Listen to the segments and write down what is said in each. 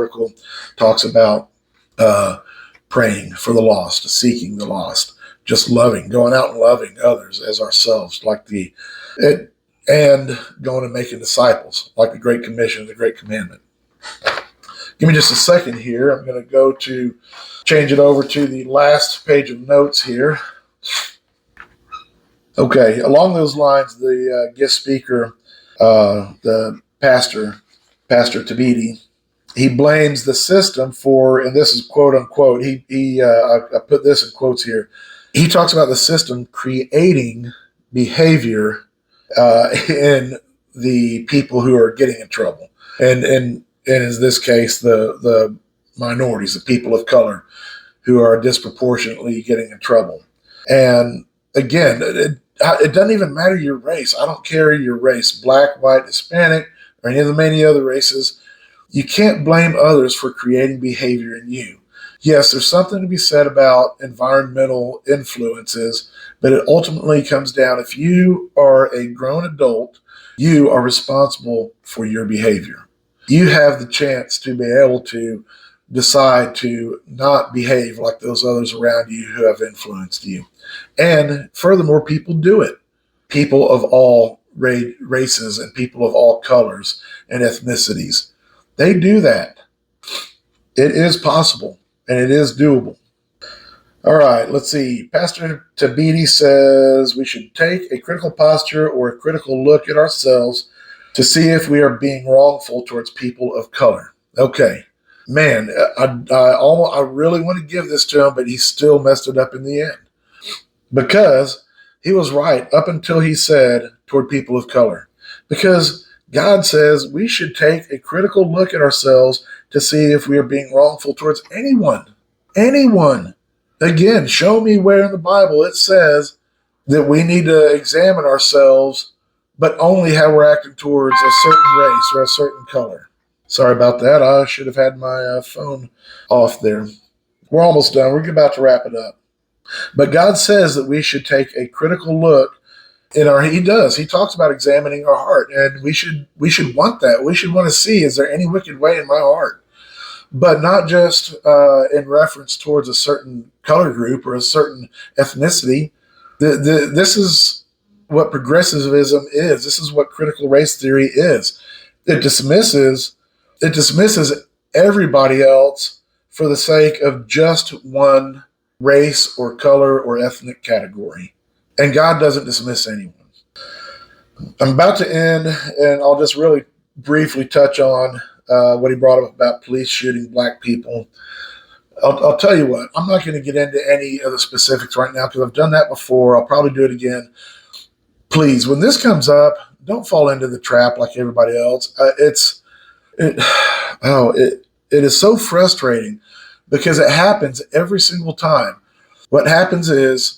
article talks about praying for the lost, seeking the lost, just going out and loving others as ourselves, and going and making disciples, like the Great Commission, the Great Commandment. Give me just a second here. I'm going to change it over to the last page of notes here. Okay, along those lines, the guest speaker, the Pastor Thabiti, he blames the system for, and this is quote unquote, I put this in quotes here. He talks about the system creating behavior in the people who are getting in trouble. And in this case, the minorities, the people of color who are disproportionately getting in trouble. And again, it doesn't even matter your race. I don't care your race, black, white, Hispanic, or any of the many other races. You can't blame others for creating behavior in you. Yes, there's something to be said about environmental influences, but it ultimately comes down, if you are a grown adult, you are responsible for your behavior. You have the chance to be able to decide to not behave like those others around you who have influenced you. And furthermore, people do it. People of all races and people of all colors and ethnicities. They do that. It is possible and it is doable. All right, let's see. Pastor Thabiti says we should take a critical posture or a critical look at ourselves to see if we are being wrongful towards people of color. Okay. Man, I really want to give this to him, but he still messed it up in the end. Because he was right up until he said toward people of color. Because God says we should take a critical look at ourselves to see if we are being wrongful towards anyone. Anyone. Again, show me where in the Bible it says that we need to examine ourselves, but only how we're acting towards a certain race or a certain color. Sorry about that. I should have had my phone off there. We're almost done. We're about to wrap it up. But God says that we should take a critical look he does. He talks about examining our heart, and we should want that. We should want to see, is there any wicked way in my heart? But not just in reference towards a certain color group or a certain ethnicity. This is what progressivism is. This is what critical race theory is. It dismisses everybody else for the sake of just one race or color or ethnic category. And God doesn't dismiss anyone. I'm about to end, and I'll just really briefly touch on what he brought up about police shooting black people. I'll tell you what, I'm not going to get into any of the specifics right now because I've done that before. I'll probably do it again. Please, when this comes up, don't fall into the trap like everybody else. It is so frustrating because it happens every single time. What happens is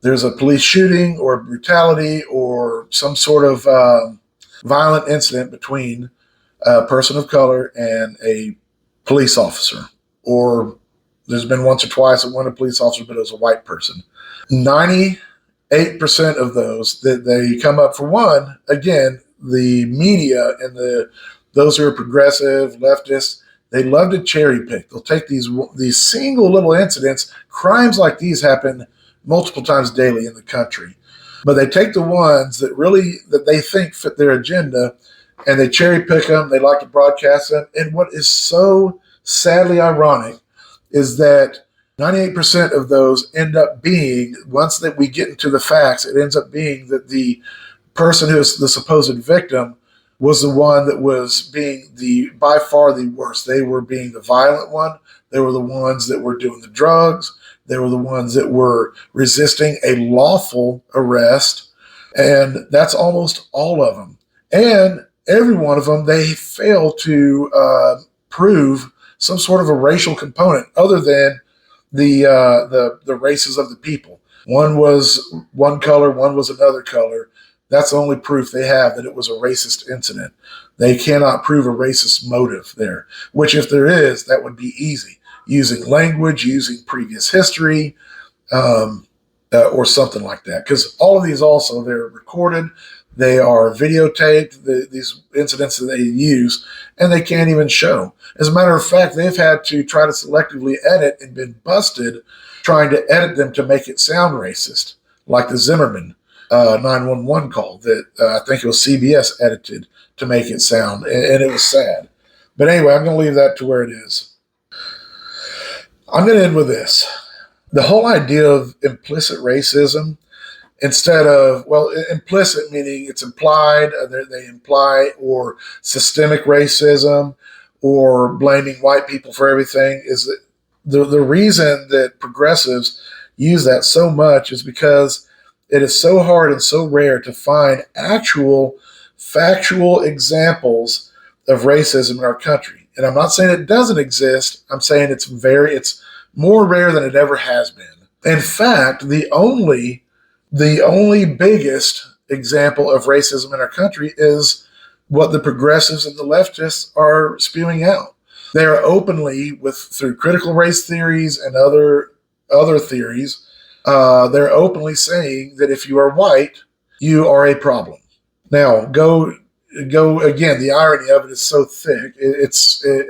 there's a police shooting or brutality or some sort of violent incident between a person of color and a police officer. Or there's been once or twice that one of the police officers, but it was a white person. 98% of those that they come up for one, again, the media and those who are progressive, leftists, they love to cherry pick. They'll take these single little incidents. Crimes like these happen multiple times daily in the country. But they take the ones that they think fit their agenda, and they cherry pick them. They like to broadcast them. And what is so sadly ironic is that 98% of those end up being, once that we get into the facts, it ends up being that the person who is the supposed victim was the one that was being by far the worst. They were being the violent one. They were the ones that were doing the drugs. They were the ones that were resisting a lawful arrest. And that's almost all of them. And every one of them, they fail to prove some sort of a racial component other than the races of the people. One was one color, one was another color. That's the only proof they have that it was a racist incident. They cannot prove a racist motive there, which if there is, that would be easy. Using language, using previous history, or something like that. Because all of these also, they're recorded, They are videotaped, these incidents that they use, and they can't even show. As a matter of fact, they've had to try to selectively edit and been busted trying to edit them to make it sound racist, like the Zimmerman 911 call that I think it was CBS edited to make it sound, and it was sad. But anyway, I'm going to leave that to where it is. I'm going to end with this. The whole idea of implicit racism, instead of, well, implicit meaning it's implied, they imply, or systemic racism, or blaming white people for everything, is that the reason that progressives use that so much is because it is so hard and so rare to find actual factual examples of racism in our country. And I'm not saying it doesn't exist. I'm saying it's more rare than it ever has been. In fact, the only biggest example of racism in our country is what the progressives and the leftists are spewing out. They are openly, through critical race theories and other theories, they're openly saying that if you are white, you are a problem. Now, go again. The irony of it is so thick.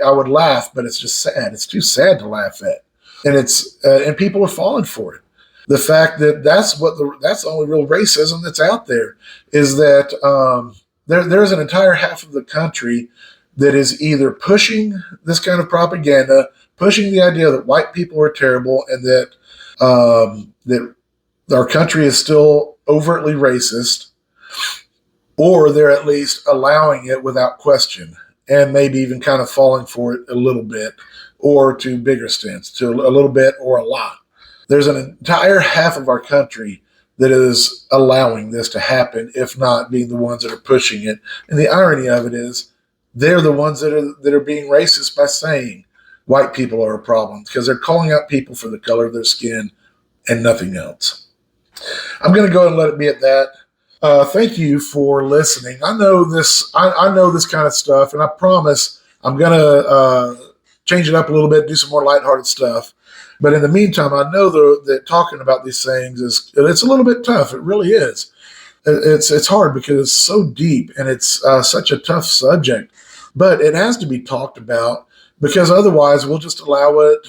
I would laugh, but it's just sad. It's too sad to laugh at, and people are falling for it. The fact that that's the only real racism that's out there is that there's an entire half of the country that is either pushing this kind of propaganda, pushing the idea that white people are terrible, and that our country is still overtly racist, or they're at least allowing it without question, and maybe even kind of falling for it a little bit, or to bigger extents, to a little bit or a lot. There's an entire half of our country that is allowing this to happen, if not being the ones that are pushing it. And the irony of it is they're the ones that are being racist by saying white people are a problem, because they're calling out people for the color of their skin and nothing else. I'm going to go ahead and let it be at that. Thank you for listening. I know this kind of stuff, and I promise I'm going to change it up a little bit, do some more lighthearted stuff. But in the meantime, I know that talking about these things it's a little bit tough. It really is. It's hard because it's so deep and it's such a tough subject. But it has to be talked about, because otherwise we'll just allow it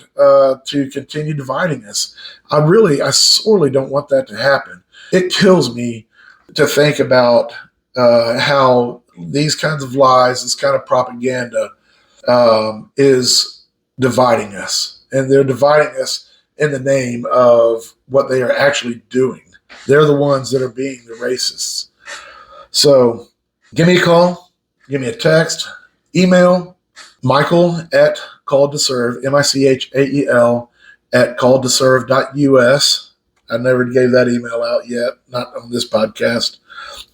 to continue dividing us. I sorely don't want that to happen. It kills me to think about how these kinds of lies, this kind of propaganda is dividing us. And they're dividing us in the name of what they are actually doing. They're the ones that are being the racists. So give me a call, give me a text, email Michael at Called to Serve, Michael at calledtoserve.us. I never gave that email out yet, not on this podcast.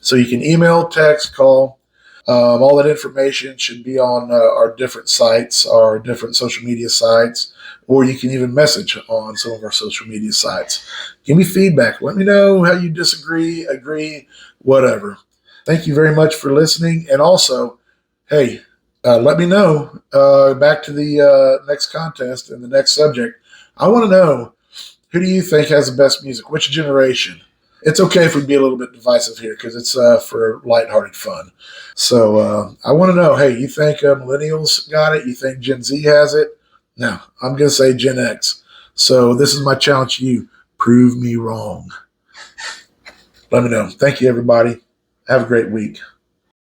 So you can email, text, call. All that information should be on our different sites, our different social media sites, or you can even message on some of our social media sites. Give me feedback. Let me know how you disagree, agree, whatever. Thank you very much for listening. And also, hey, let me know, back to the next contest and the next subject. I want to know, who do you think has the best music? Which generation? It's okay if we be a little bit divisive here, because it's for lighthearted fun. So I want to know, hey, you think millennials got it? You think Gen Z has it? No, I'm going to say Gen X. So this is my challenge to you. Prove me wrong. Let me know. Thank you, everybody. Have a great week.